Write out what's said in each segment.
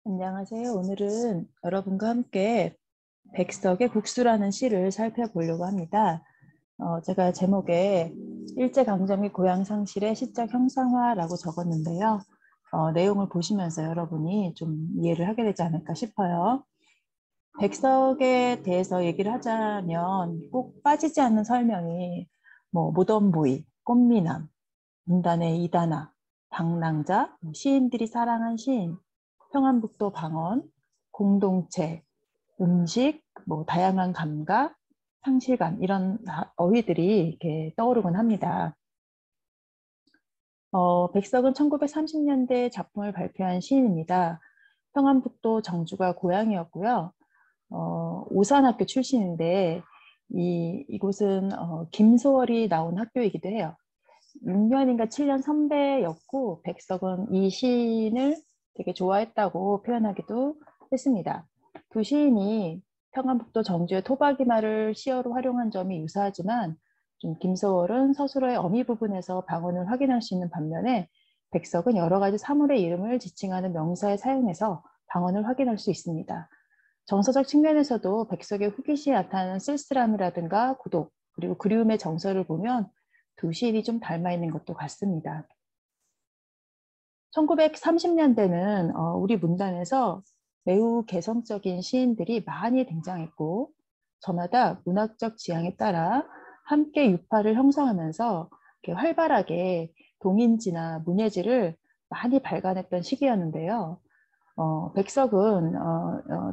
안녕하세요. 오늘은 여러분과 함께 백석의 국수라는 시를 살펴보려고 합니다. 제가 제목에 일제강점기 고향상실의 시적 형상화라고 적었는데요. 내용을 보시면서 여러분이 좀 이해를 하게 되지 않을까 싶어요. 백석에 대해서 얘기를 하자면 꼭 빠지지 않는 설명이 무덤부이, 꽃미남, 문단의 이단아, 방랑자, 시인들이 사랑한 시인, 평안북도 방언, 공동체, 음식, 다양한 감각, 상실감 이런 어휘들이 이렇게 떠오르곤 합니다. 백석은 1930년대 작품을 발표한 시인입니다. 평안북도 정주가 고향이었고요. 오산학교 출신인데 이곳은 김소월이 나온 학교이기도 해요. 6년인가 7년 선배였고 백석은 이 시인을 되게 좋아했다고 표현하기도 했습니다. 두 시인이 평안북도 정주의 토박이 말을 시어로 활용한 점이 유사하지만 좀 김소월은 서술어의 어미 부분에서 방언을 확인할 수 있는 반면에 백석은 여러 가지 사물의 이름을 지칭하는 명사에 사용해서 방언을 확인할 수 있습니다. 정서적 측면에서도 백석의 후기시에 나타나는 쓸쓸함이라든가 고독, 그리고 그리움의 정서를 보면 두 시인이 좀 닮아 있는 것도 같습니다. 1930년대는 우리 문단에서 매우 개성적인 시인들이 많이 등장했고 저마다 문학적 지향에 따라 함께 유파를 형성하면서 이렇게 활발하게 동인지나 문예지를 많이 발간했던 시기였는데요. 백석은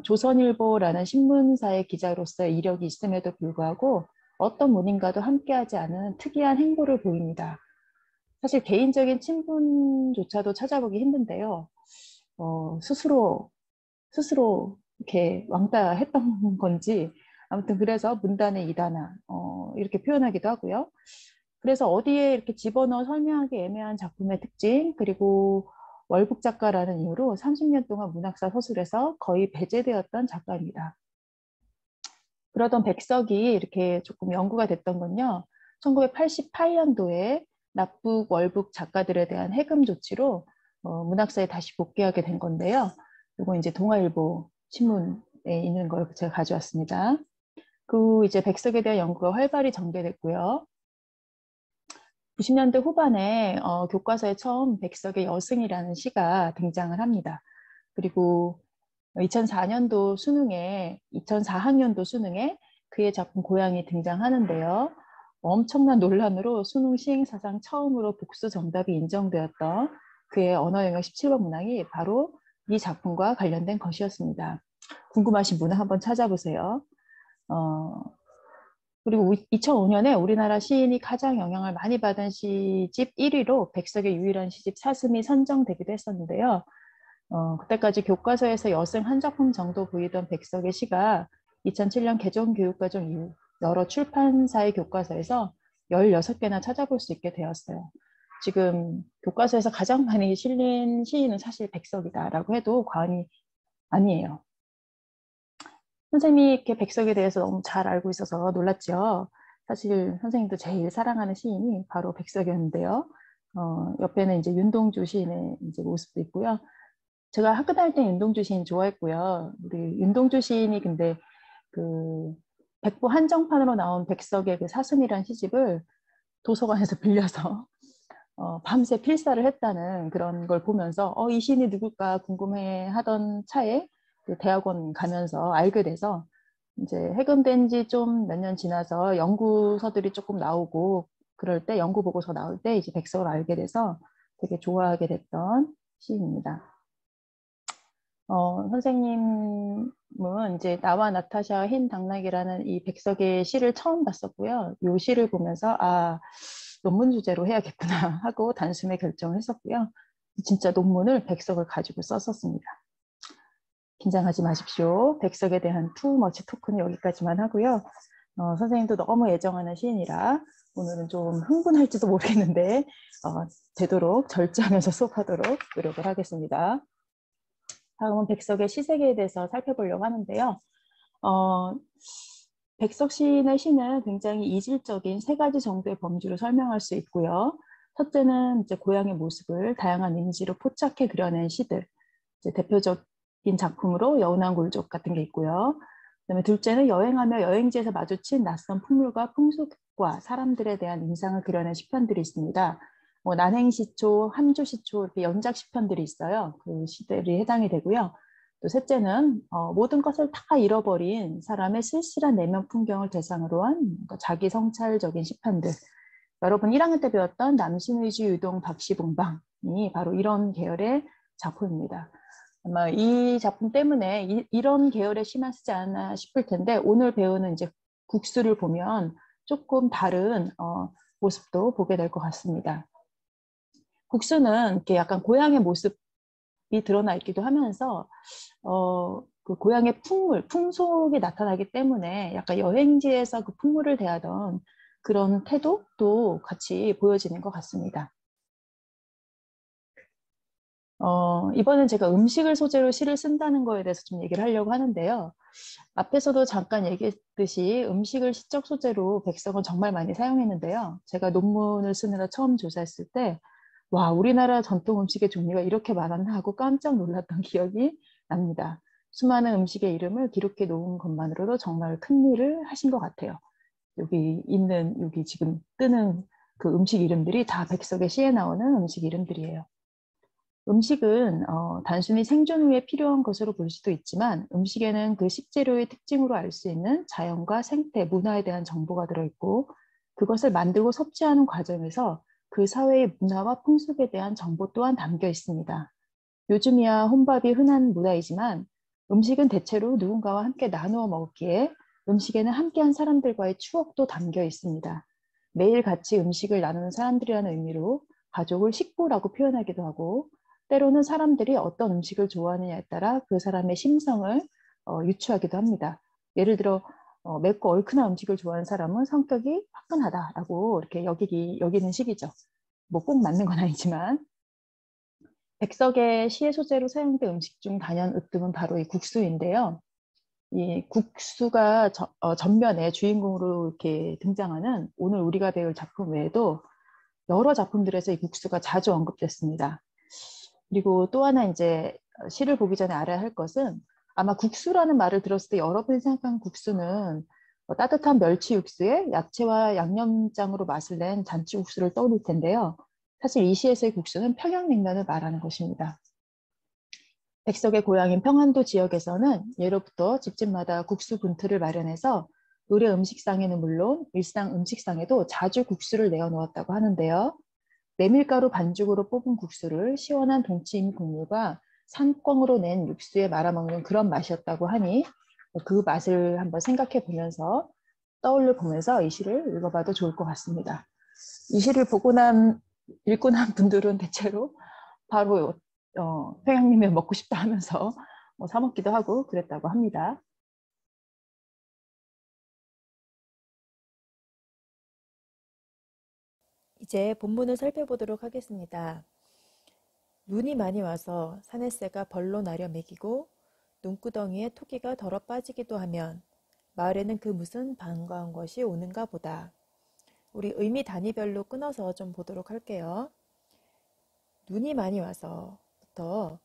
조선일보라는 신문사의 기자로서의 이력이 있음에도 불구하고 어떤 문인과도 함께하지 않은 특이한 행보를 보입니다. 사실 개인적인 친분조차도 찾아보기 힘든데요. 스스로 이렇게 왕따 했던 건지 아무튼 그래서 문단의 이단아 이렇게 표현하기도 하고요. 그래서 어디에 이렇게 집어넣어 설명하기 애매한 작품의 특징 그리고 월북 작가라는 이유로 30년 동안 문학사 서술에서 거의 배제되었던 작가입니다. 그러던 백석이 이렇게 조금 연구가 됐던 건요. 1988년도에 납북, 월북 작가들에 대한 해금 조치로 문학사에 다시 복귀하게 된 건데요. 이거 이제 동아일보 신문에 있는 걸 제가 가져왔습니다. 그 이제 백석에 대한 연구가 활발히 전개됐고요. 90년대 후반에 교과서에 처음 백석의 여승이라는 시가 등장을 합니다. 그리고 2004학년도 수능에 그의 작품 고향이 등장하는데요. 엄청난 논란으로 수능 시행사상 처음으로 복수 정답이 인정되었던 그의 언어영역 17번 문항이 바로 이 작품과 관련된 것이었습니다. 궁금하신 분은 한번 찾아보세요. 어, 그리고 2005년에 우리나라 시인이 가장 영향을 많이 받은 시집 1위로 백석의 유일한 시집 사슴이 선정되기도 했었는데요. 그때까지 교과서에서 여승 한 작품 정도 보이던 백석의 시가 2007년 개정교육과정 이후 여러 출판사의 교과서에서 16개나 찾아볼 수 있게 되었어요. 지금 교과서에서 가장 많이 실린 시인은 사실 백석이다라고 해도 과언이 아니에요. 선생님이 이렇게 백석에 대해서 너무 잘 알고 있어서 놀랐죠. 사실 선생님도 제일 사랑하는 시인이 바로 백석이었는데요. 옆에는 이제 윤동주 시인의 이제 모습도 있고요. 제가 학교 다닐 때 윤동주 시인 좋아했고요. 우리 윤동주 시인이 근데 그 백보 한정판으로 나온 백석의 그 사슴이란 시집을 도서관에서 빌려서 밤새 필사를 했다는 그런 걸 보면서 이 시인이 누굴까 궁금해 하던 차에 그 대학원 가면서 알게 돼서 이제 해금된 지 좀 몇 년 지나서 연구서들이 조금 나오고 그럴 때 연구 보고서 나올 때 이제 백석을 알게 돼서 되게 좋아하게 됐던 시인입니다. 선생님은 이제 나와 나타샤 흰 당나귀라는 이 백석의 시를 처음 봤었고요. 이 시를 보면서 논문 주제로 해야겠구나 하고 단숨에 결정을 했었고요. 진짜 논문을 백석을 가지고 썼었습니다. 긴장하지 마십시오. 백석에 대한 투머치 토크는 여기까지만 하고요. 선생님도 너무 애정하는 시인이라 오늘은 좀 흥분할지도 모르겠는데 되도록 절제하면서 수업하도록 노력을 하겠습니다. 다음은 백석의 시세계에 대해서 살펴보려고 하는데요. 백석 시인의 시는 굉장히 이질적인 세 가지 정도의 범주로 설명할 수 있고요. 첫째는 이제 고향의 모습을 다양한 이미지로 포착해 그려낸 시들. 이제 대표적인 작품으로 여운한 골족 같은 게 있고요. 그다음에 둘째는 여행하며 여행지에서 마주친 낯선 풍물과 풍속과 사람들에 대한 인상을 그려낸 시편들이 있습니다. 뭐 난행시초, 함조시초 이렇게 연작 시편들이 있어요. 그 시들이 해당이 되고요. 또 셋째는 모든 것을 다 잃어버린 사람의 쓸쓸한 내면 풍경을 대상으로 한 자기 성찰적인 시편들. 여러분 1학년 때 배웠던 남신의주 유동 박시봉방이 바로 이런 계열의 작품입니다. 아마 이 작품 때문에 이런 계열의 시만 쓰지 않나 싶을 텐데 오늘 배우는 이제 국수를 보면 조금 다른 모습도 보게 될 것 같습니다. 국수는 이렇게 약간 고향의 모습이 드러나 있기도 하면서 그 고향의 풍물, 풍속이 나타나기 때문에 약간 여행지에서 그 풍물을 대하던 그런 태도도 같이 보여지는 것 같습니다. 이번엔 제가 음식을 소재로 시를 쓴다는 거에 대해서 좀 얘기를 하려고 하는데요. 앞에서도 잠깐 얘기했듯이 음식을 시적 소재로 백석은 정말 많이 사용했는데요. 제가 논문을 쓰느라 처음 조사했을 때, 와, 우리나라 전통 음식의 종류가 이렇게 많았나 하고 깜짝 놀랐던 기억이 납니다. 수많은 음식의 이름을 기록해 놓은 것만으로도 정말 큰 일을 하신 것 같아요. 여기 지금 뜨는 그 음식 이름들이 다 백석의 시에 나오는 음식 이름들이에요. 음식은 단순히 생존 후에 필요한 것으로 볼 수도 있지만 음식에는 그 식재료의 특징으로 알 수 있는 자연과 생태, 문화에 대한 정보가 들어있고 그것을 만들고 섭취하는 과정에서 그 사회의 문화와 풍습에 대한 정보 또한 담겨 있습니다. 요즘이야 혼밥이 흔한 문화이지만 음식은 대체로 누군가와 함께 나누어 먹기에 음식에는 함께한 사람들과의 추억도 담겨 있습니다. 매일 같이 음식을 나누는 사람들이라는 의미로 가족을 식구라고 표현하기도 하고 때로는 사람들이 어떤 음식을 좋아하느냐에 따라 그 사람의 심성을 유추하기도 합니다. 예를 들어 맵고 얼큰한 음식을 좋아하는 사람은 성격이 화끈하다라고 이렇게 여기는 식이죠. 뭐 꼭 맞는 건 아니지만 백석의 시의 소재로 사용된 음식 중 단연 으뜸은 바로 이 국수인데요. 이 국수가 전면에 주인공으로 이렇게 등장하는 오늘 우리가 배울 작품 외에도 여러 작품들에서 이 국수가 자주 언급됐습니다. 그리고 또 하나 이제 시를 보기 전에 알아야 할 것은 아마 국수라는 말을 들었을 때 여러분이 생각하는 국수는 따뜻한 멸치 육수에 야채와 양념장으로 맛을 낸 잔치국수를 떠올릴 텐데요. 사실 이 시에서의 국수는 평양냉면을 말하는 것입니다. 백석의 고향인 평안도 지역에서는 예로부터 집집마다 국수 분틀을 마련해서 노래 음식상에는 물론 일상 음식상에도 자주 국수를 내어 놓았다고 하는데요. 메밀가루 반죽으로 뽑은 국수를 시원한 동치미 국물과 산꽝으로 낸 육수에 말아먹는 그런 맛이었다고 하니 그 맛을 한번 생각해 보면서 떠올려 보면서 이 시를 읽어봐도 좋을 것 같습니다. 이 시를 읽고 난 분들은 대체로 바로 평양냉면 먹고 싶다 하면서 사 먹기도 하고 그랬다고 합니다. 이제 본문을 살펴보도록 하겠습니다. 눈이 많이 와서 사내새가 벌로 나려 먹이고 눈구덩이에 토끼가 덜어 빠지기도 하면 마을에는 그 무슨 반가운 것이 오는가 보다. 우리 의미 단위별로 끊어서 좀 보도록 할게요. 눈이 많이 와서부터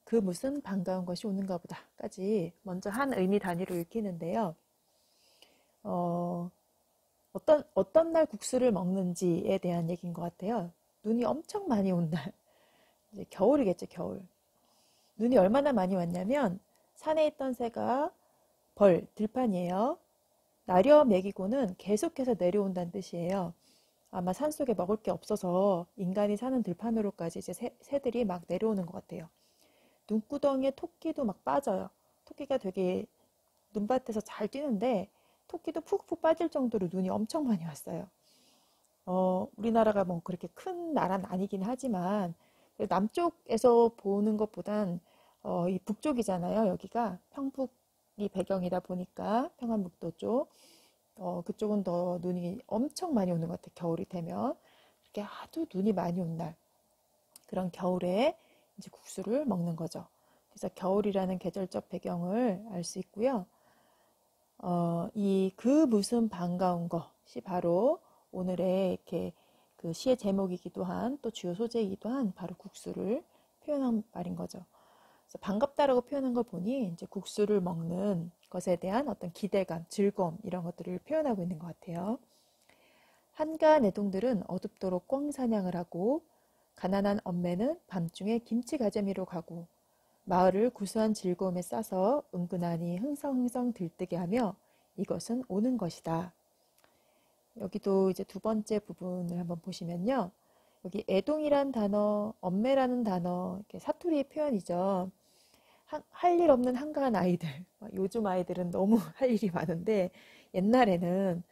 그 무슨 반가운 것이 오는가 보다까지 먼저 한 의미 단위로 읽히는데요. 어떤 날 국수를 먹는지에 대한 얘기인 것 같아요. 눈이 엄청 많이 온 날. 이제 겨울이겠죠, 겨울. 눈이 얼마나 많이 왔냐면 산에 있던 새가 들판이에요. 나려 먹이고는 계속해서 내려온다는 뜻이에요. 아마 산속에 먹을 게 없어서 인간이 사는 들판으로까지 이제 새들이 막 내려오는 것 같아요. 눈구덩이에 토끼도 막 빠져요. 토끼가 되게 눈밭에서 잘 뛰는데 토끼도 푹푹 빠질 정도로 눈이 엄청 많이 왔어요. 우리나라가 뭐 그렇게 큰 나라는 아니긴 하지만 남쪽에서 보는 것보단 이 북쪽이잖아요. 여기가 평북이 배경이다 보니까 평안북도 쪽 그쪽은 더 눈이 엄청 많이 오는 것 같아요. 겨울이 되면 이렇게 아주 눈이 많이 온 날 그런 겨울에 이제 국수를 먹는 거죠. 그래서 겨울이라는 계절적 배경을 알 수 있고요. 그 무슨 반가운 것이 바로 오늘의 이렇게 그 시의 제목이기도 한 또 주요 소재이기도 한 바로 국수를 표현한 말인 거죠. 그래서 반갑다라고 표현한 걸 보니 이제 국수를 먹는 것에 대한 어떤 기대감, 즐거움 이런 것들을 표현하고 있는 것 같아요. 한가한 애동들은 어둡도록 꿩 사냥을 하고 가난한 엄매는 밤중에 김치 가재미로 가고 마을을 구수한 즐거움에 싸서 은근하니 흥성흥성 들뜨게 하며 이것은 오는 것이다. 여기도 이제 두 번째 부분을 한번 보시면요. 여기 애동이란 단어, 엄매라는 단어, 이렇게 사투리 표현이죠. 할 일 없는 한가한 아이들. 요즘 아이들은 너무 할 일이 많은데 옛날에는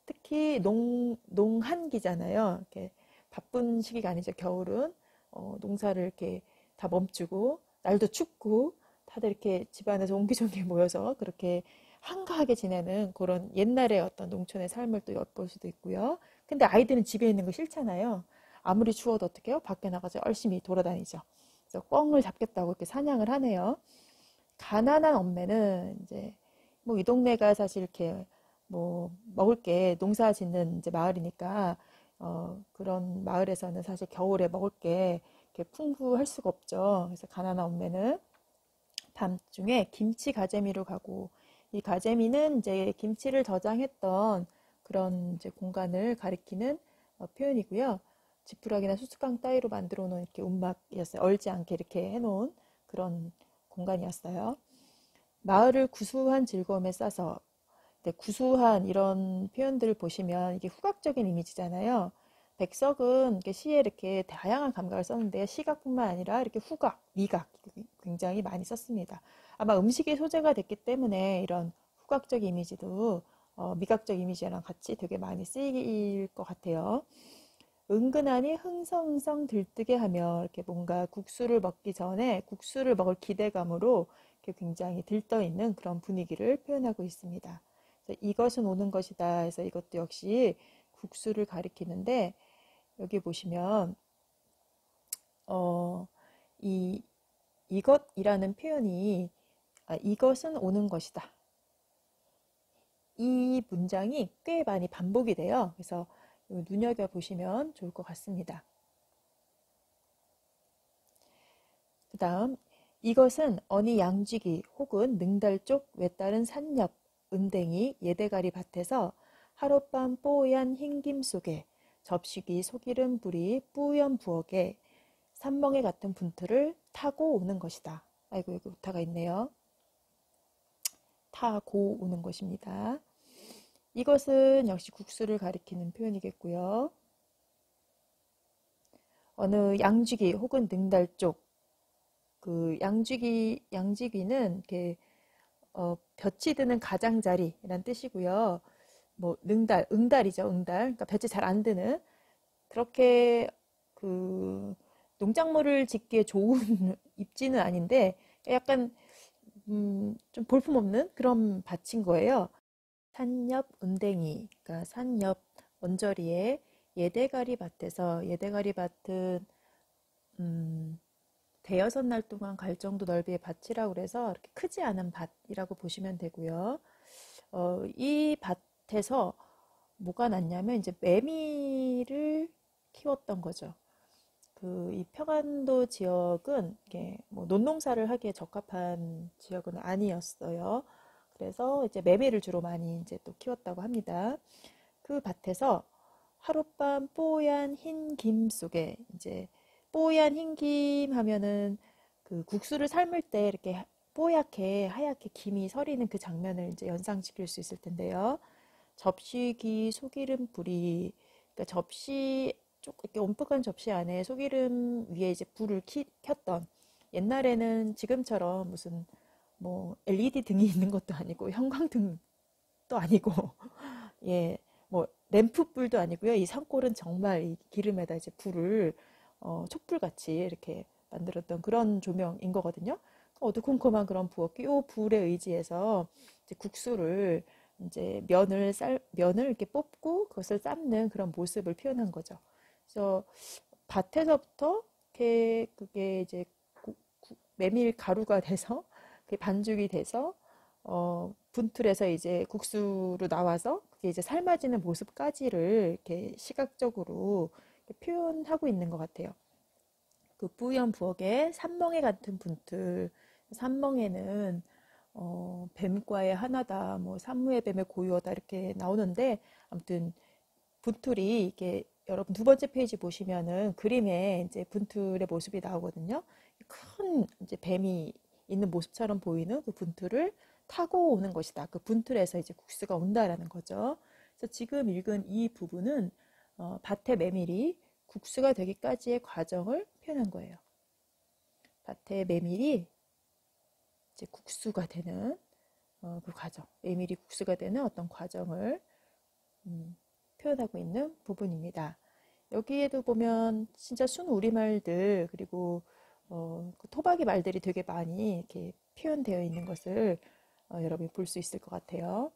특히 농한기잖아요. 이렇게 바쁜 시기가 아니죠. 겨울은 농사를 이렇게 다 멈추고 날도 춥고 다들 이렇게 집안에서 옹기종기 모여서 그렇게 한가하게 지내는 그런 옛날의 어떤 농촌의 삶을 또 엿볼 수도 있고요. 근데 아이들은 집에 있는 거 싫잖아요. 아무리 추워도 어떻게 해요? 밖에 나가서 열심히 돌아다니죠. 그래서 꿩을 잡겠다고 이렇게 사냥을 하네요. 가난한 엄매는 이제 뭐 이 동네가 사실 이렇게 뭐 먹을 게 농사 짓는 이제 마을이니까 그런 마을에서는 사실 겨울에 먹을 게 이렇게 풍부할 수가 없죠. 그래서 가난한 엄매는 밤중에 김치 가재미로 가고 이 가재미는 이제 김치를 저장했던 그런 이제 공간을 가리키는 표현이고요. 지푸라기나 수수깡 따위로 만들어 놓은 이렇게 움막이었어요. 얼지 않게 이렇게 해놓은 그런 공간이었어요. 마을을 구수한 즐거움에 싸서 구수한 이런 표현들을 보시면 이게 후각적인 이미지잖아요. 백석은 이렇게 시에 이렇게 다양한 감각을 썼는데 시각뿐만 아니라 이렇게 후각, 미각 굉장히 많이 썼습니다. 아마 음식이 소재가 됐기 때문에 이런 후각적 이미지도 미각적 이미지랑 같이 되게 많이 쓰일 것 같아요. 은근하니 흥성흥성 들뜨게 하며 이렇게 뭔가 국수를 먹기 전에 국수를 먹을 기대감으로 이렇게 굉장히 들떠 있는 그런 분위기를 표현하고 있습니다. 이것은 오는 것이다 해서 이것도 역시 국수를 가리키는데 여기 보시면 이 이것이라는 표현이 이것은 오는 것이다. 이 문장이 꽤 많이 반복이 돼요. 그래서 눈여겨보시면 좋을 것 같습니다. 그 다음 이것은 어니 양쥐기 혹은 능달 쪽 외따른 산옆 은댕이 예대가리 밭에서 하룻밤 뽀얀 흰김 속에 접시기 소기름 불이 뿌연 부엌에 산멍에 같은 분틀을 타고 오는 것이다. 아이고 여기 오타가 있네요. 타고 오는 것입니다. 이것은 역시 국수를 가리키는 표현이겠고요. 어느 양쥐기 혹은 능달 쪽 그 양쥐기는 이렇게 볕이 드는 가장자리라는 뜻이고요. 뭐 응달이죠, 응달. 그러니까 볕이 잘 안 드는 그렇게 그 농작물을 짓기에 좋은 입지는 아닌데 약간 좀 볼품없는 그런 밭인 거예요. 산옆 은댕이, 그러니까 산옆 언저리에 예대가리 밭에서 예대가리 밭은 대여섯 날 동안 갈 정도 넓이의 밭이라고 그래서 이렇게 크지 않은 밭이라고 보시면 되고요. 이 밭에서 뭐가 났냐면 이제 매미를 키웠던 거죠. 이 평안도 지역은 이게 뭐 논농사를 하기에 적합한 지역은 아니었어요. 그래서 이제 매미를 주로 많이 이제 또 키웠다고 합니다. 그 밭에서 하룻밤 뽀얀 흰 김 속에 이제 뽀얀 흰김 하면은 그 국수를 삶을 때 이렇게 뽀얗게 하얗게 김이 서리는 그 장면을 이제 연상시킬 수 있을 텐데요. 접시기 소기름 불이 그러니까 접시 쪽 이렇게 온푹한 접시 안에 소기름 위에 이제 불을 켰던 옛날에는 지금처럼 무슨 뭐 LED 등이 있는 것도 아니고 형광등도 아니고 예, 뭐 램프불도 아니고요. 이 산골은 정말 이 기름에다 이제 불을 촛불같이 이렇게 만들었던 그런 조명인 거거든요. 어두컴컴한 그런 부엌, 이 불에 의지해서 이제 국수를 이제 면을 이렇게 뽑고 그것을 삶는 그런 모습을 표현한 거죠. 그래서 밭에서부터 이렇게 그게 이제 메밀 가루가 돼서 그게 반죽이 돼서 분틀에서 이제 국수로 나와서 그게 이제 삶아지는 모습까지를 이렇게 시각적으로 이렇게 표현하고 있는 것 같아요. 그 뿌연 부엌에 산멍에 같은 분틀, 산멍에는 뱀과의 하나다, 뭐 산무의 뱀의 고유어다 이렇게 나오는데 아무튼 분툴이 이게 여러분 두 번째 페이지 보시면은 그림에 이제 분툴의 모습이 나오거든요. 큰 이제 뱀이 있는 모습처럼 보이는 그 분툴을 타고 오는 것이다. 그 분툴에서 이제 국수가 온다라는 거죠. 그래서 지금 읽은 이 부분은 밭의 메밀이 국수가 되기까지의 과정을 표현한 거예요. 밭의 메밀이 이제 국수가 되는 그 과정, 메밀이 국수가 되는 어떤 과정을 표현하고 있는 부분입니다. 여기에도 보면 진짜 순 우리말들 그리고 그 토박이 말들이 되게 많이 이렇게 표현되어 있는 것을 여러분이 볼 수 있을 것 같아요.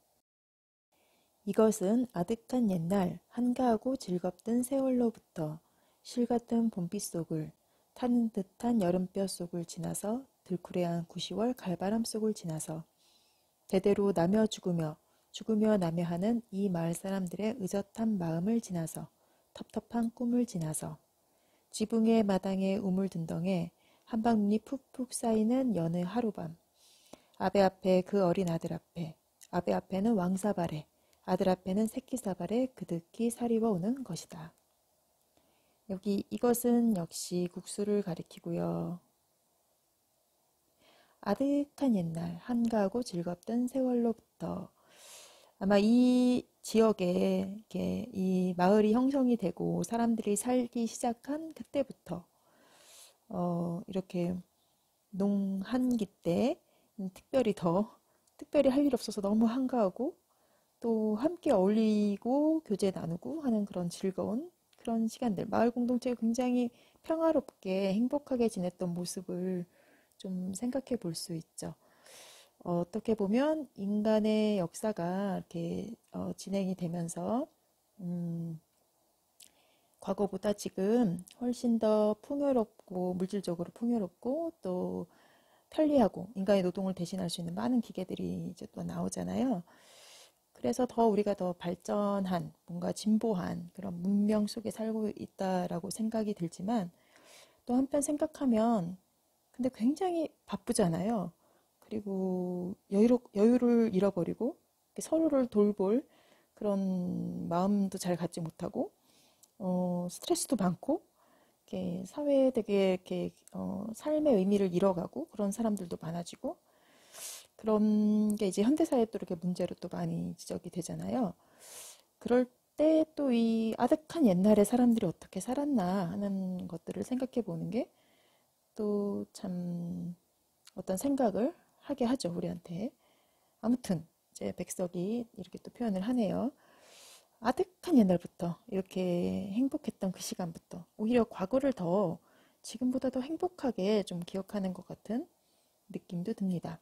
이것은 아득한 옛날 한가하고 즐겁던 세월로부터 실같은 봄빛 속을 타는 듯한 여름볕 속을 지나서 들쿠레한 구시월 갈바람 속을 지나서 대대로 나며 죽으며 죽으며 나며 하는 이 마을 사람들의 의젓한 마음을 지나서 텁텁한 꿈을 지나서 지붕의 마당에 우물둔덩에 한방눈이 푹푹 쌓이는 여느 하룻밤 아베 앞에 그 어린 아들 앞에 아베 앞에는 왕사발에 아들 앞에는 새끼사발에 그득히 사리워 오는 것이다. 여기 이것은 역시 국수를 가리키고요. 아득한 옛날 한가하고 즐겁던 세월로부터 아마 이 지역에 이렇게 이 마을이 형성이 되고 사람들이 살기 시작한 그때부터 이렇게 농한기 때 특별히 할 일 없어서 너무 한가하고 또 함께 어울리고 교제 나누고 하는 그런 즐거운 그런 시간들 마을 공동체가 굉장히 평화롭게 행복하게 지냈던 모습을 좀 생각해 볼 수 있죠. 어떻게 보면 인간의 역사가 이렇게 진행이 되면서 과거보다 지금 훨씬 더 풍요롭고 물질적으로 풍요롭고 또 편리하고 인간의 노동을 대신할 수 있는 많은 기계들이 이제 또 나오잖아요. 그래서 더 우리가 더 발전한 뭔가 진보한 그런 문명 속에 살고 있다라고 생각이 들지만 또 한편 생각하면 근데 굉장히 바쁘잖아요. 그리고 여유를 잃어버리고 서로를 돌볼 그런 마음도 잘 갖지 못하고 스트레스도 많고 이렇게 사회에 되게 이렇게 삶의 의미를 잃어가고 그런 사람들도 많아지고 그런 게 이제 현대사회에 또 이렇게 문제로 또 많이 지적이 되잖아요. 그럴 때 또 이 아득한 옛날에 사람들이 어떻게 살았나 하는 것들을 생각해 보는 게 또 참 어떤 생각을 하게 하죠, 우리한테. 아무튼 이제 백석이 이렇게 또 표현을 하네요. 아득한 옛날부터 이렇게 행복했던 그 시간부터 오히려 과거를 더 지금보다 더 행복하게 좀 기억하는 것 같은 느낌도 듭니다.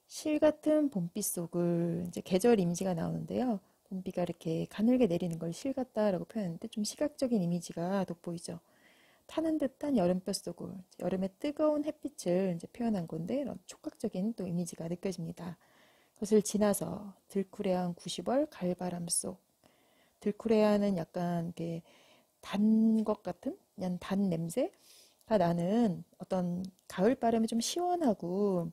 실 같은 봄빛 속을 이제 계절 이미지가 나오는데요. 봄비가 이렇게 가늘게 내리는 걸 실 같다라고 표현했는데 좀 시각적인 이미지가 돋보이죠. 타는 듯한 여름볕 속을 여름의 뜨거운 햇빛을 이제 표현한 건데 이런 촉각적인 또 이미지가 느껴집니다. 그것을 지나서 들쿠레한 90월 갈바람 속 들쿠레아는 약간 이렇게 단 것 같은 그냥 단 냄새가 나는 어떤 가을 바람이 좀 시원하고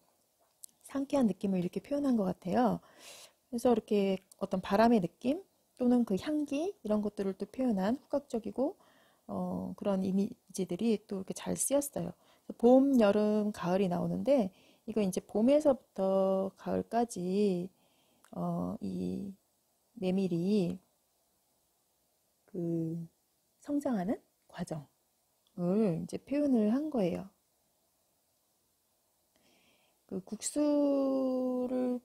상쾌한 느낌을 이렇게 표현한 것 같아요. 그래서 이렇게 어떤 바람의 느낌 또는 그 향기 이런 것들을 또 표현한 후각적이고 그런 이미지들이 또 이렇게 잘 쓰였어요. 봄, 여름, 가을이 나오는데 이거 이제 봄에서부터 가을까지 이 메밀이 그 성장하는 과정을 이제 표현을 한 거예요. 그 국수를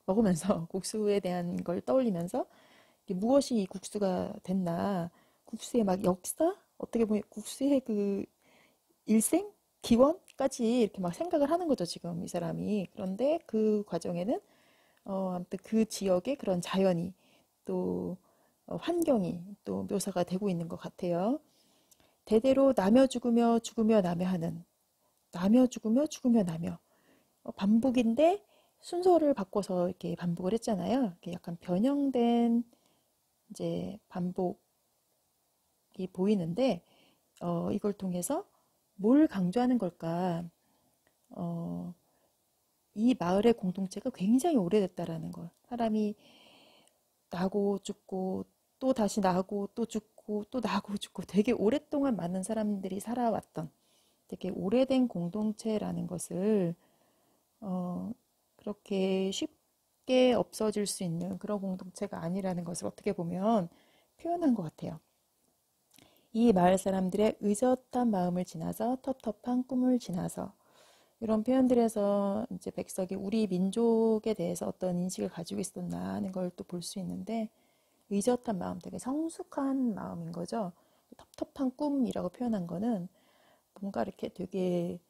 먹으면서 국수에 대한 걸 떠올리면서 무엇이 이 국수가 됐나 국수의 막 역사 어떻게 보면 국수의 그 일생 기원까지 이렇게 막 생각을 하는 거죠 지금 이 사람이. 그런데 그 과정에는 아무튼 그 지역의 그런 자연이 또 환경이 또 묘사가 되고 있는 것 같아요. 대대로 나며 죽으며 죽으며 나며 하는 나며 죽으며 죽으며 나며 반복인데 순서를 바꿔서 이렇게 반복을 했잖아요. 이렇게 약간 변형된 이제 반복이 보이는데 이걸 통해서 뭘 강조하는 걸까? 이 마을의 공동체가 굉장히 오래됐다라는 거. 사람이 나고 죽고 또 다시 나고 또 죽고 또 나고 죽고 되게 오랫동안 많은 사람들이 살아왔던 되게 오래된 공동체라는 것을 어, 그렇게 쉽게 없어질 수 있는 그런 공동체가 아니라는 것을 어떻게 보면 표현한 것 같아요. 이 마을 사람들의 의젓한 마음을 지나서 텁텁한 꿈을 지나서 이런 표현들에서 이제 백석이 우리 민족에 대해서 어떤 인식을 가지고 있었나 하는 걸 또 볼 수 있는데 의젓한 마음, 되게 성숙한 마음인 거죠. 텁텁한 꿈이라고 표현한 거는 뭔가 이렇게 되게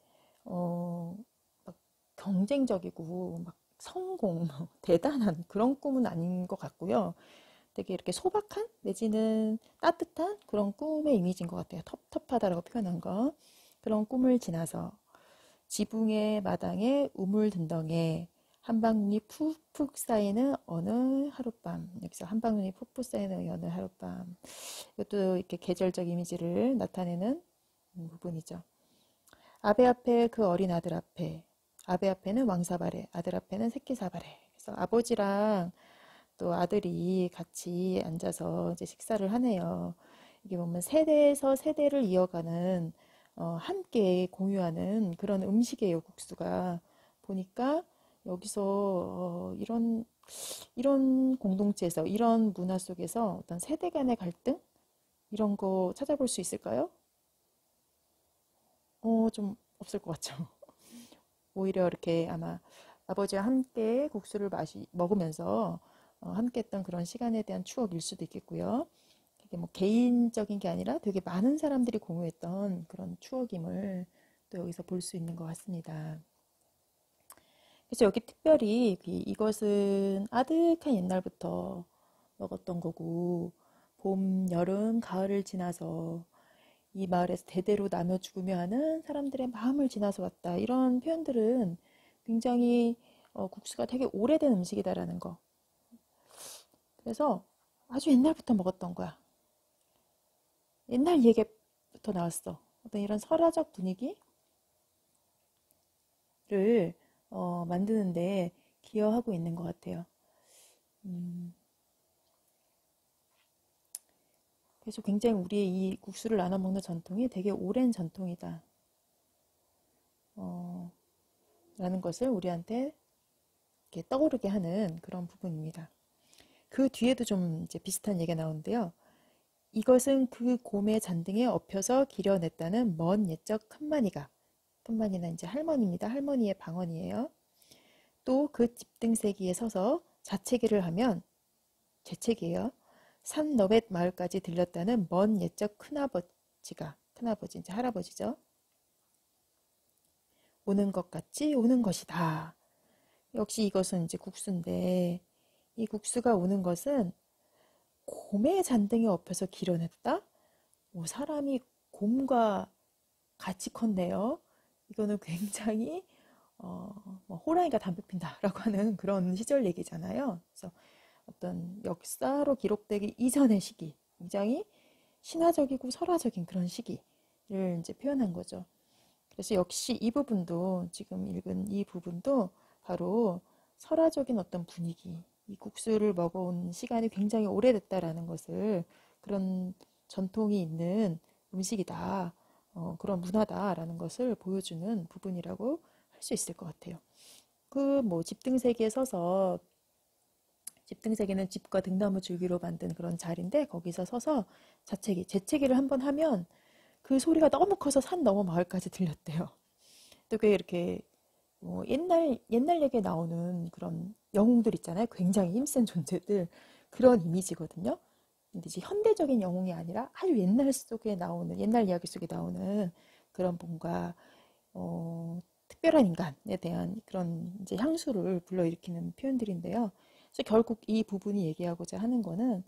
막 경쟁적이고 막 성공, 대단한 그런 꿈은 아닌 것 같고요. 되게 이렇게 소박한 내지는 따뜻한 그런 꿈의 이미지인 것 같아요. 텁텁하다라고 표현한 거. 그런 꿈을 지나서 지붕의 마당에 우물든덩에 한방눈이 푹푹 쌓이는 어느 하룻밤. 여기서 한방눈이 푹푹 쌓이는 어느 하룻밤. 이것도 이렇게 계절적 이미지를 나타내는 부분이죠. 아베 앞에 그 어린 아들 앞에. 아베 앞에는 왕사발에, 아들 앞에는 새끼사발에. 그래서 아버지랑 또 아들이 같이 앉아서 이제 식사를 하네요. 이게 보면 세대에서 세대를 이어가는 함께 공유하는 그런 음식이에요, 국수가. 보니까 여기서 이런 공동체에서 이런 문화 속에서 어떤 세대 간의 갈등 이런 거 찾아볼 수 있을까요? 좀 없을 것 같죠. 오히려 이렇게 아마 아버지와 함께 국수를 먹으면서 함께 했던 그런 시간에 대한 추억일 수도 있겠고요. 이게 뭐 개인적인 게 아니라 되게 많은 사람들이 공유했던 그런 추억임을 또 여기서 볼 수 있는 것 같습니다. 그래서 여기 특별히 이것은 아득한 옛날부터 먹었던 거고 봄, 여름, 가을을 지나서 이 마을에서 대대로 나눠 죽으며 하는 사람들의 마음을 지나서 왔다. 이런 표현들은 굉장히 국수가 되게 오래된 음식이다라는 거. 그래서 아주 옛날부터 먹었던 거야. 옛날 얘기부터 나왔어. 어떤 이런 설화적 분위기를 만드는데 기여하고 있는 것 같아요. 그래서 굉장히 우리의 이 국수를 나눠 먹는 전통이 되게 오랜 전통이다. 라는 것을 우리한테 이렇게 떠오르게 하는 그런 부분입니다. 그 뒤에도 좀 이제 비슷한 얘기가 나오는데요. 이것은 그 곰의 잔등에 엎혀서 기려냈다는 먼 옛적 큰마니가, 큰마니는 이제 할머니입니다. 할머니의 방언이에요. 또 그 집등세기에 서서 자채기를 하면 재채기예요. 산 너댓 마을까지 들렸다는 먼 옛적 큰아버지가, 큰아버지 이제 할아버지죠. 오는 것 같이 오는 것이다. 역시 이것은 이제 국수인데 이 국수가 오는 것은 곰의 잔등에 엎여서 기려냈다? 사람이 곰과 같이 컸네요. 이거는 굉장히 뭐 호랑이가 담배 핀다라고 하는 그런 시절 얘기잖아요. 그래서 어떤 역사로 기록되기 이전의 시기, 굉장히 신화적이고 설화적인 그런 시기를 이제 표현한 거죠. 그래서 역시 이 부분도 지금 읽은 이 부분도 바로 설화적인 어떤 분위기, 이 국수를 먹어온 시간이 굉장히 오래됐다라는 것을 그런 전통이 있는 음식이다, 그런 문화다라는 것을 보여주는 부분이라고 할 수 있을 것 같아요. 그 뭐 집등세기에 서서 집등세기는 집과 등나무 줄기로 만든 그런 자리인데 거기서 서서 재채기를 한번 하면 그 소리가 너무 커서 산 너머 마을까지 들렸대요. 또 그게 이렇게 옛날 얘기에 나오는 그런 영웅들 있잖아요. 굉장히 힘센 존재들. 그런 이미지거든요. 근데 이제 현대적인 영웅이 아니라 아주 옛날 이야기 속에 나오는 그런 뭔가, 특별한 인간에 대한 그런 이제 향수를 불러일으키는 표현들인데요. 그래서 결국 이 부분이 얘기하고자 하는 거는,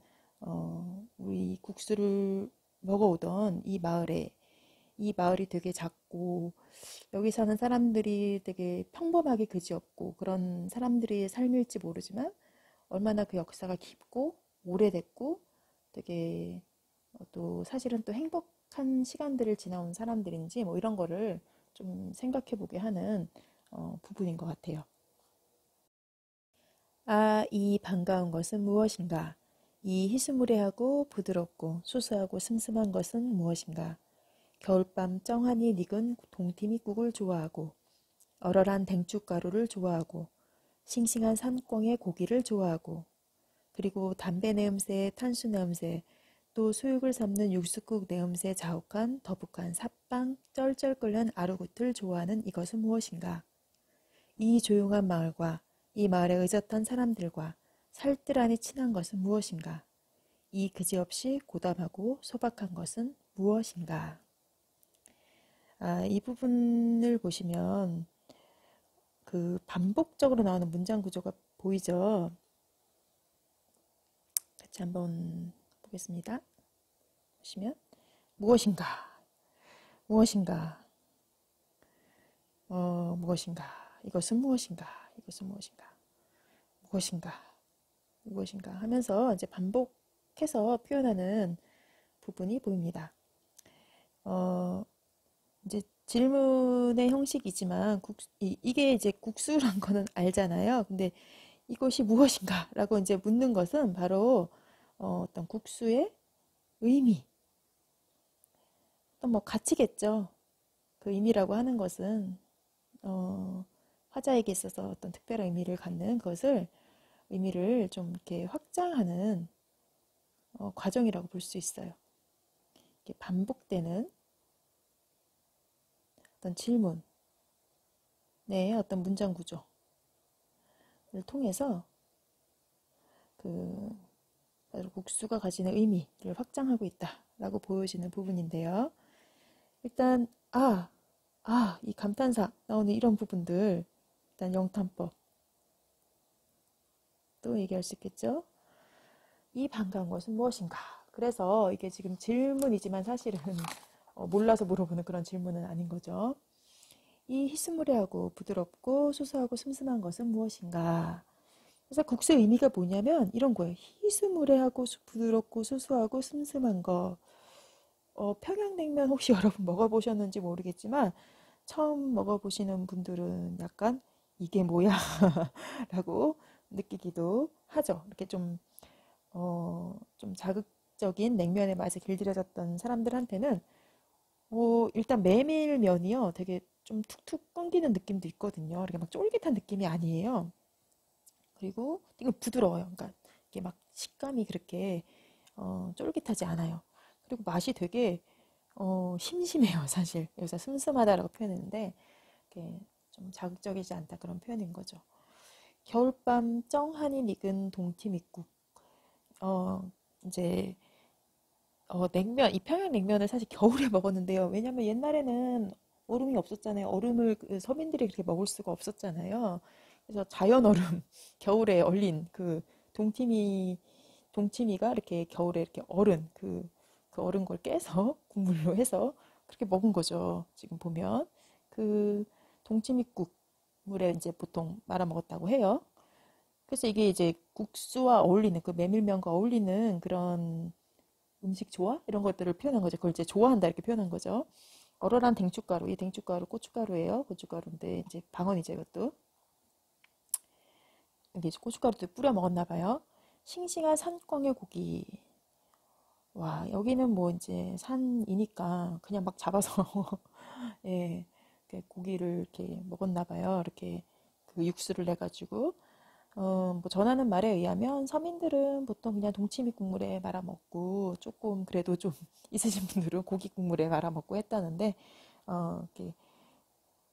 우리 국수를 먹어오던 이 마을이 되게 작고, 여기 사는 사람들이 되게 평범하게 그지없고 그런 사람들의 삶일지 모르지만 얼마나 그 역사가 깊고 오래됐고 되게 또 사실은 또 행복한 시간들을 지나온 사람들인지 뭐 이런 거를 좀 생각해 보게 하는 부분인 것 같아요. 아, 이 반가운 것은 무엇인가? 이 희스무레하고 부드럽고 수수하고 슴슴한 것은 무엇인가? 겨울밤 쩡하니 익은 동티미국을 좋아하고 얼얼한 댕쭉가루를 좋아하고 싱싱한 산꿩의 고기를 좋아하고 그리고 담배 내음새, 탄수 내음새, 또 수육을 삶는 육수국 내음새 자욱한 더북한 삿방, 쩔쩔 끓는 아루굿을 좋아하는 이것은 무엇인가? 이 조용한 마을과 이 마을에 의젓한 사람들과 살뜰하니 친한 것은 무엇인가? 이 그지없이 고담하고 소박한 것은 무엇인가? 아, 이 부분을 보시면 그 반복적으로 나오는 문장 구조가 보이죠? 같이 한번 보겠습니다. 보시면 무엇인가? 무엇인가? 무엇인가? 이것은 무엇인가? 이것은 무엇인가? 무엇인가? 무엇인가? 하면서 이제 반복해서 표현하는 부분이 보입니다. 이제 질문의 형식이지만 이게 이제 국수란 거는 알잖아요. 근데 이것이 무엇인가? 라고 이제 묻는 것은 바로 어떤 국수의 의미, 또 뭐 가치겠죠. 그 의미라고 하는 것은 화자에게 있어서 어떤 특별한 의미를 갖는 것을 의미를 좀 이렇게 확장하는 과정이라고 볼 수 있어요. 이렇게 반복되는 어떤 질문, 네, 어떤 문장 구조를 통해서 그 국수가 가지는 의미를 확장하고 있다라고 보여지는 부분인데요. 일단 이 감탄사 나오는 이런 부분들, 일단 영탄법 또 얘기할 수 있겠죠. 이 반가운 것은 무엇인가? 그래서 이게 지금 질문이지만 사실은 몰라서 물어보는 그런 질문은 아닌 거죠. 이 희스무레하고 부드럽고 수수하고 슴슴한 것은 무엇인가? 그래서 국수의 의미가 뭐냐면 이런 거예요. 희스무레하고 부드럽고 수수하고 슴슴한 거. 평양냉면 혹시 여러분 먹어보셨는지 모르겠지만 처음 먹어보시는 분들은 약간 이게 뭐야? 라고 느끼기도 하죠. 이렇게 좀 자극적인 냉면의 맛에 길들여졌던 사람들한테는 일단 메밀면이요. 되게 좀 툭툭 끊기는 느낌도 있거든요. 이렇게 막 쫄깃한 느낌이 아니에요. 그리고 이거 부드러워요. 그러니까 이게 막 식감이 그렇게 쫄깃하지 않아요. 그리고 맛이 되게 심심해요, 사실. 여기서 슴슴하다라고 표현했는데 이렇게 좀 자극적이지 않다 그런 표현인 거죠. 겨울밤 쩡하니 익은 동티미국. 이제 냉면, 이 평양냉면을 사실 겨울에 먹었는데요. 왜냐면 옛날에는 얼음이 없었잖아요. 얼음을 그 서민들이 그렇게 먹을 수가 없었잖아요. 그래서 자연 얼음, 겨울에 얼린 그 동치미가 이렇게 겨울에 이렇게 그 얼은 걸 깨서 국물로 해서 그렇게 먹은 거죠. 지금 보면. 그 동치미국 물에 이제 보통 말아 먹었다고 해요. 그래서 이게 이제 국수와 어울리는 그 메밀면과 어울리는 그런 음식 좋아? 이런 것들을 표현한 거죠. 그걸 이제 좋아한다 이렇게 표현한 거죠. 얼얼한 댕춧가루, 이 댕춧가루 고춧가루예요. 고춧가루인데 이제 방언이죠 이것도. 이게 고춧가루도 뿌려 먹었나 봐요. 싱싱한 산꿩의 고기. 와, 여기는 뭐 이제 산이니까 그냥 막 잡아서 예, 이렇게 고기를 이렇게 먹었나 봐요. 이렇게 그 육수를 내 가지고 뭐 전하는 말에 의하면 서민들은 보통 그냥 동치미 국물에 말아 먹고 조금 그래도 좀 있으신 분들은 고기 국물에 말아 먹고 했다는데 이렇게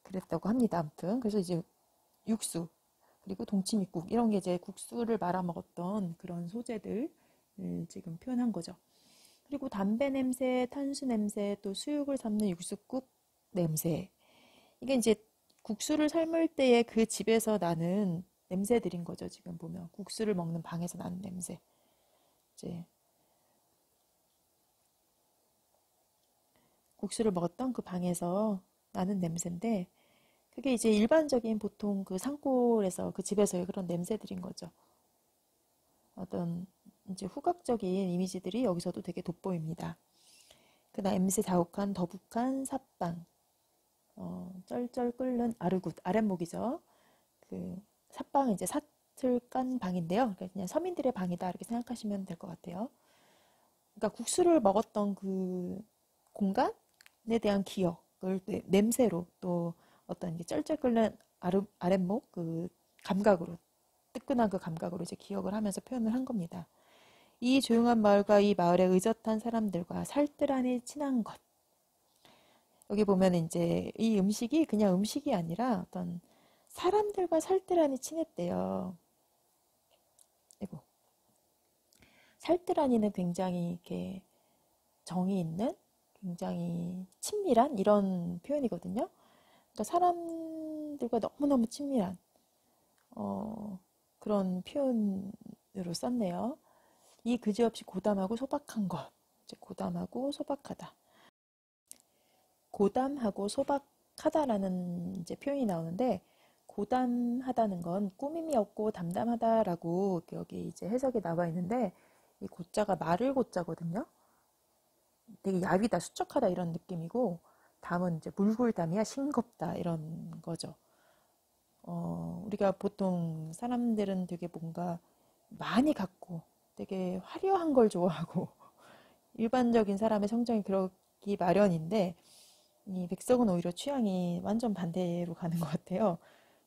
그랬다고 합니다. 아무튼 그래서 이제 육수 그리고 동치미국 이런 게 이제 국수를 말아 먹었던 그런 소재들 지금 표현한 거죠. 그리고 담배 냄새, 탄수 냄새, 또 수육을 삶는 육수국 냄새. 이게 이제 국수를 삶을 때의 그 집에서 나는 냄새들인 거죠. 지금 보면 국수를 먹는 방에서 나는 냄새. 이제 국수를 먹었던 그 방에서 나는 냄새인데 그게 이제 일반적인 보통 그 산골에서 그 집에서의 그런 냄새들인 거죠. 어떤 이제 후각적인 이미지들이 여기서도 되게 돋보입니다. 그 냄새 자욱한 더북한 삿방. 쩔쩔 끓는 아르굿, 아랫목이죠. 그 삿방 이제 삿을 깐 방인데요. 그러니까 그냥 서민들의 방이다 이렇게 생각하시면 될 것 같아요. 그러니까 국수를 먹었던 그 공간에 대한 기억을 냄새로 또 어떤 게 쩔쩔 끓는 아랫목 그 감각으로 뜨끈한 그 감각으로 이제 기억을 하면서 표현을 한 겁니다. 이 조용한 마을과 이 마을에 의젓한 사람들과 살뜰하니 친한 것. 여기 보면 이제 이 음식이 그냥 음식이 아니라 어떤 사람들과 살뜰하니 친했대요. 이고 살뜰하니는 굉장히 이렇게 정이 있는, 굉장히 친밀한 이런 표현이거든요. 그러니까 사람들과 너무너무 친밀한 그런 표현으로 썼네요. 이 그지없이 고담하고 소박한 것. 이제 고담하고 소박하다. 고담하고 소박하다라는 이제 표현이 나오는데 고담하다는 건 꾸밈이 없고 담담하다라고 여기 이제 해석이 나와 있는데 이 고자가 말을 고자거든요. 되게 야위다, 수척하다 이런 느낌이고 담은 이제 물골담이야, 싱겁다 이런 거죠. 우리가 보통 사람들은 되게 뭔가 많이 갖고 되게 화려한 걸 좋아하고 일반적인 사람의 성정이 그러기 마련인데 이 백석은 오히려 취향이 완전 반대로 가는 것 같아요.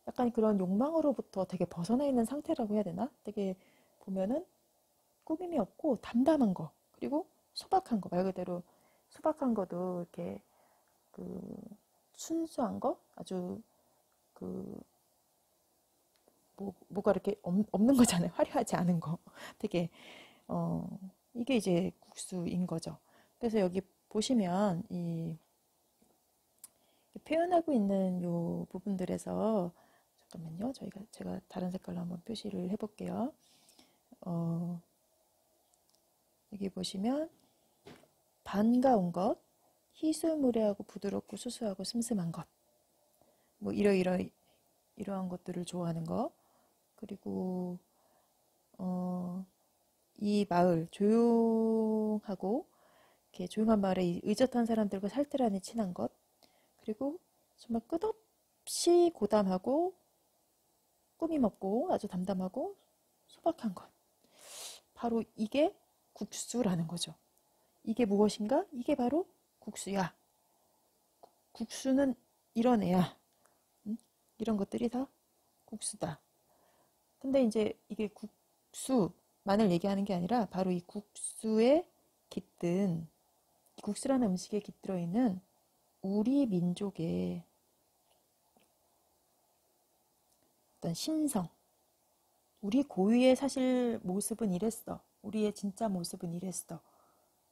약간 그런 욕망으로부터 되게 벗어나 있는 상태라고 해야 되나? 되게 보면은 꾸밈이 없고 담담한 거, 그리고 소박한 거, 말 그대로 소박한 거도 이렇게 그 순수한 거, 아주 그 뭐가 이렇게 없는 거잖아요. 화려하지 않은 거. 되게 어 이게 이제 국수인 거죠. 그래서 여기 보시면 이 표현하고 있는 요 부분들에서 잠깐만요. 제가 다른 색깔로 한번 표시를 해볼게요. 여기 보시면 반가운 것, 희수무례하고 부드럽고 수수하고 슴슴한 것, 뭐 이러한 것들을 좋아하는 것, 그리고 이 마을 조용하고 이렇게 조용한 마을에 의젓한 사람들과 살뜰하니 친한 것, 그리고 정말 끝없이 고담하고 꾸밈 없고 아주 담담하고 소박한 것. 바로 이게 국수라는 거죠. 이게 무엇인가? 이게 바로 국수야. 국수는 이런 애야. 응? 이런 것들이 다 국수다. 근데 이제 이게 국수만을 얘기하는 게 아니라 바로 이 국수에 깃든, 국수라는 음식에 깃들어 있는 우리 민족의 어떤 신성, 우리 고유의 사실 모습은 이랬어. 우리의 진짜 모습은 이랬어.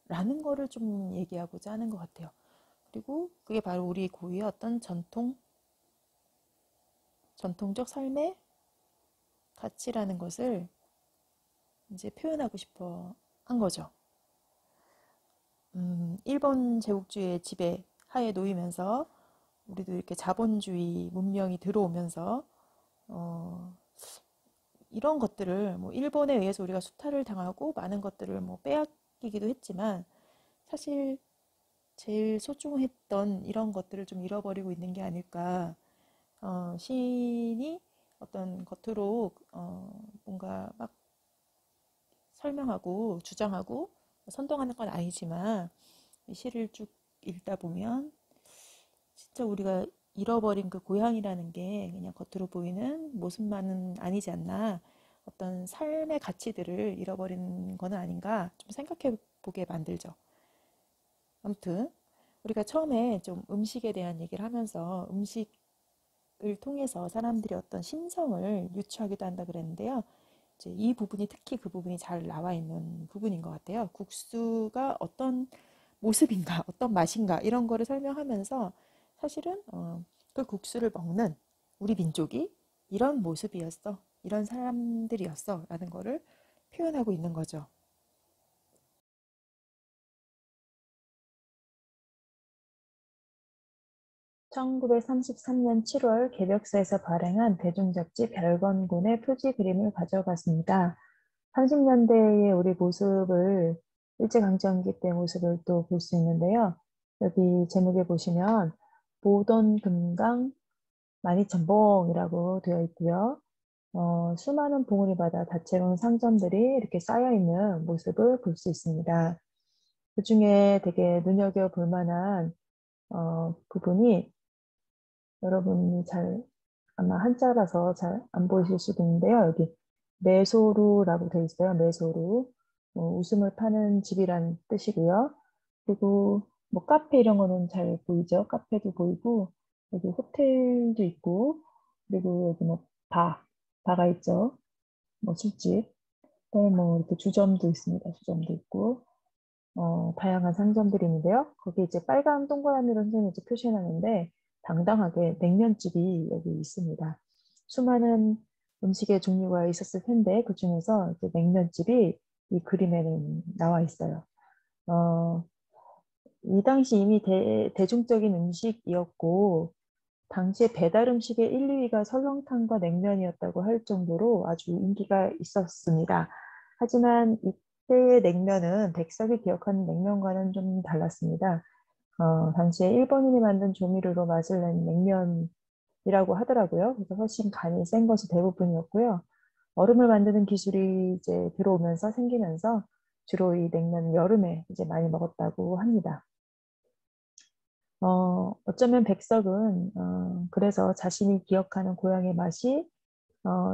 라는 거를 좀 얘기하고자 하는 것 같아요. 그리고 그게 바로 우리 고유의 어떤 전통적 삶의 가치라는 것을 이제 표현하고 싶어 한 거죠. 일본 제국주의의 지배 하에 놓이면서 우리도 이렇게 자본주의 문명이 들어오면서 이런 것들을 뭐 일본에 의해서 우리가 수탈을 당하고 많은 것들을 뭐 빼앗기기도 했지만 사실 제일 소중했던 이런 것들을 좀 잃어버리고 있는 게 아닐까. 시인이 어떤 겉으로 뭔가 막 설명하고 주장하고 선동하는 건 아니지만 이 시를 쭉 읽다 보면 진짜 우리가 잃어버린 그 고향이라는 게 그냥 겉으로 보이는 모습만은 아니지 않나. 어떤 삶의 가치들을 잃어버린 거는 아닌가 좀 생각해 보게 만들죠. 아무튼 우리가 처음에 좀 음식에 대한 얘기를 하면서 음식을 통해서 사람들이 어떤 심성을 유추하기도 한다 그랬는데요. 이제 이 부분이 특히 그 부분이 잘 나와 있는 부분인 것 같아요. 국수가 어떤 모습인가, 어떤 맛인가 이런 거를 설명하면서 사실은 그 국수를 먹는 우리 민족이 이런 모습이었어, 이런 사람들이었어 라는 거를 표현하고 있는 거죠. 1933년 7월 개벽사에서 발행한 대중잡지 별건군의 표지 그림을 가져갔습니다. 30년대의 우리 모습을, 일제강점기 때 모습을 또 볼 수 있는데요. 여기 제목에 보시면 보돈 금강 만이천봉이라고 되어 있고요. 수많은 봉우리 바다 다채로운 상점들이 이렇게 쌓여 있는 모습을 볼 수 있습니다. 그 중에 되게 눈여겨볼 만한 부분이 여러분이 잘 아마 한자라서 잘 안 보이실 수도 있는데요. 여기 매소루라고 되어 있어요. 매소루. 웃음을 파는 집이란 뜻이고요. 그리고 뭐 카페 이런 거는 잘 보이죠. 카페도 보이고 여기 호텔도 있고 그리고 여기 뭐 바가 있죠. 뭐 술집. 또 뭐 이렇게 주점도 있습니다. 주점도 있고 다양한 상점들이 있는데요. 거기 이제 빨간 동그라미로 선생님이 이제 표시해놨는데 당당하게 냉면집이 여기 있습니다. 수많은 음식의 종류가 있었을 텐데 그 중에서 이제 냉면집이 이 그림에는 나와 있어요. 이 당시 이미 대중적인 음식이었고 당시에 배달 음식의 1, 2위가 설렁탕과 냉면이었다고 할 정도로 아주 인기가 있었습니다. 하지만 이때의 냉면은 백석이 기억하는 냉면과는 좀 달랐습니다. 당시에 일본인이 만든 조미료로 맛을 낸 냉면이라고 하더라고요. 그래서 훨씬 간이 센 것이 대부분이었고요. 얼음을 만드는 기술이 이제 들어오면서 생기면서 주로 이 냉면은 여름에 이제 많이 먹었다고 합니다. 어쩌면 백석은 그래서 자신이 기억하는 고향의 맛이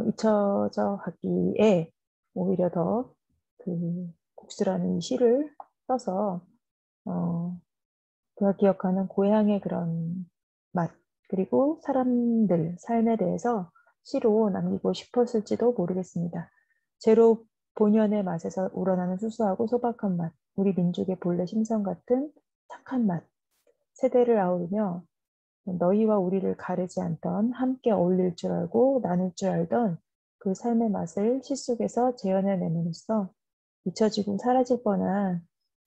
잊혀져 가기에 오히려 더 그 국수라는 이 시를 써서 그가 기억하는 고향의 그런 맛 그리고 사람들 삶에 대해서 시로 남기고 싶었을지도 모르겠습니다. 제로 본연의 맛에서 우러나는 수수하고 소박한 맛, 우리 민족의 본래 심성 같은 착한 맛, 세대를 아우르며 너희와 우리를 가르지 않던 함께 어울릴 줄 알고 나눌 줄 알던 그 삶의 맛을 시 속에서 재현해냄으로써 잊혀지고 사라질 뻔한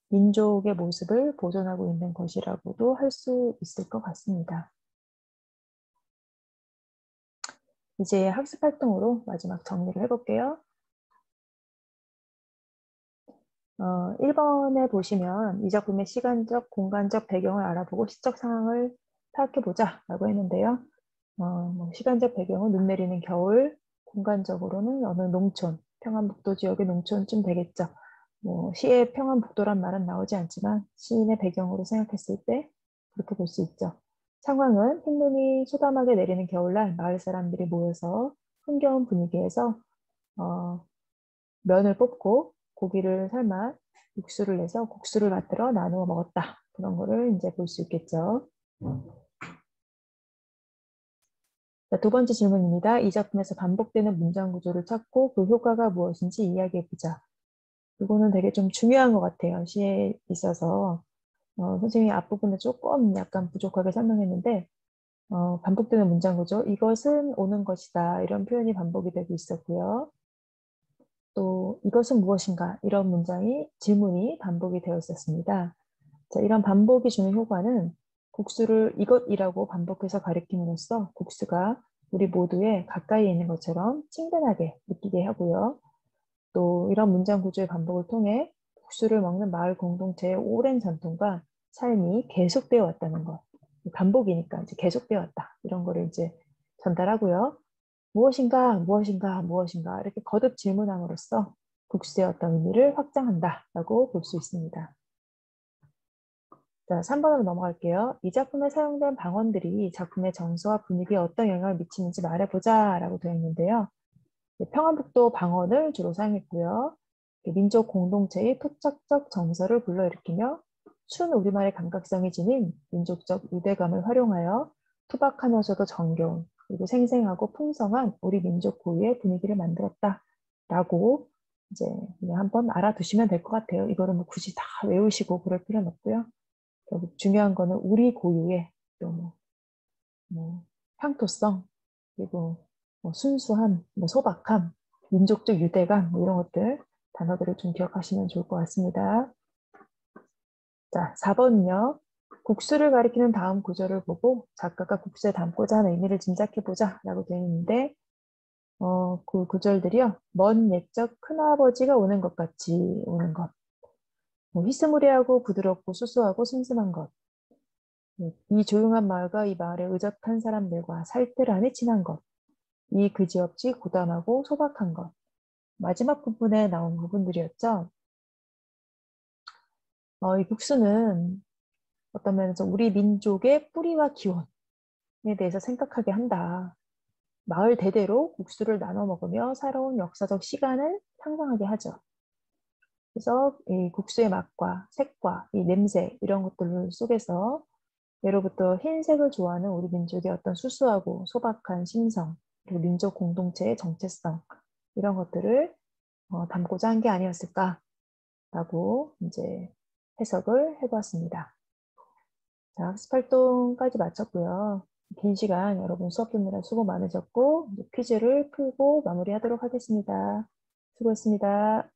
민족의 모습을 보존하고 있는 것이라고도 할 수 있을 것 같습니다. 이제 학습 활동으로 마지막 정리를 해볼게요. 1번에 보시면 이 작품의 시간적, 공간적 배경을 알아보고 시적 상황을 파악해보자 라고 했는데요. 뭐 시간적 배경은 눈 내리는 겨울, 공간적으로는 어느 농촌, 평안북도 지역의 농촌쯤 되겠죠. 뭐 시의 평안북도란 말은 나오지 않지만 시인의 배경으로 생각했을 때 그렇게 볼 수 있죠. 상황은 흰눈이 소담하게 내리는 겨울날 마을 사람들이 모여서 흥겨운 분위기에서 면을 뽑고 고기를 삶아 육수를 내서 국수를 만들어 나누어 먹었다. 그런 거를 이제 볼 수 있겠죠. 자, 두 번째 질문입니다. 이 작품에서 반복되는 문장 구조를 찾고 그 효과가 무엇인지 이야기해보자. 이거는 되게 좀 중요한 것 같아요. 시에 있어서. 선생님이 앞부분에 조금 약간 부족하게 설명했는데 반복되는 문장 구조, 이것은 오는 것이다. 이런 표현이 반복이 되고 있었고요. 또 이것은 무엇인가 이런 질문이 반복이 되어 있었습니다. 자, 이런 반복이 주는 효과는 국수를 이것이라고 반복해서 가리킴으로써 국수가 우리 모두의 가까이에 있는 것처럼 친근하게 느끼게 하고요. 또 이런 문장 구조의 반복을 통해 국수를 먹는 마을 공동체의 오랜 전통과 삶이 계속되어 왔다는 것. 반복이니까 이제 계속되어 왔다. 이런 거를 이제 전달하고요. 무엇인가, 무엇인가, 무엇인가 이렇게 거듭 질문함으로써 국수의 어떤 의미를 확장한다라고 볼 수 있습니다. 자, 3번으로 넘어갈게요. 이 작품에 사용된 방언들이 작품의 정서와 분위기에 어떤 영향을 미치는지 말해보자 라고 되어 있는데요. 평안북도 방언을 주로 사용했고요. 민족 공동체의 토착적 정서를 불러일으키며 순 우리말의 감각성이 지닌 민족적 유대감을 활용하여 투박하면서도 정겨운 그리고 생생하고 풍성한 우리 민족 고유의 분위기를 만들었다라고 이제 그냥 한번 알아두시면 될 것 같아요. 이거를 뭐 굳이 다 외우시고 그럴 필요는 없고요. 결국 중요한 거는 우리 고유의 또 뭐 향토성 그리고 뭐 순수함, 뭐 소박함, 민족적 유대감 뭐 이런 것들 단어들을 좀 기억하시면 좋을 것 같습니다. 자, 4번은요. 국수를 가리키는 다음 구절을 보고 작가가 국수에 담고자 하는 의미를 짐작해보자 라고 되어 있는데 그 구절들이요. 먼 옛적 큰아버지가 오는 것 같이 오는 것. 뭐 희스무리하고 부드럽고 수수하고 슴슴한 것. 이 조용한 마을과 이 마을에 의젓한 사람들과 살뜰 안에 친한 것, 이 그지없이 고단하고 소박한 것. 마지막 부분에 나온 부분들이었죠. 이 국수는 어떤 면에서 우리 민족의 뿌리와 기원에 대해서 생각하게 한다. 마을 대대로 국수를 나눠 먹으며 살아온 역사적 시간을 상상하게 하죠. 그래서 이 국수의 맛과 색과 이 냄새 이런 것들 속에서 예로부터 흰색을 좋아하는 우리 민족의 어떤 수수하고 소박한 심성, 그리고 민족 공동체의 정체성 이런 것들을 담고자 한 게 아니었을까라고 이제 해석을 해보았습니다. 자, 학습 활동까지 마쳤고요. 긴 시간 여러분 수업 듣느라 수고 많으셨고 이제 퀴즈를 풀고 마무리하도록 하겠습니다. 수고했습니다.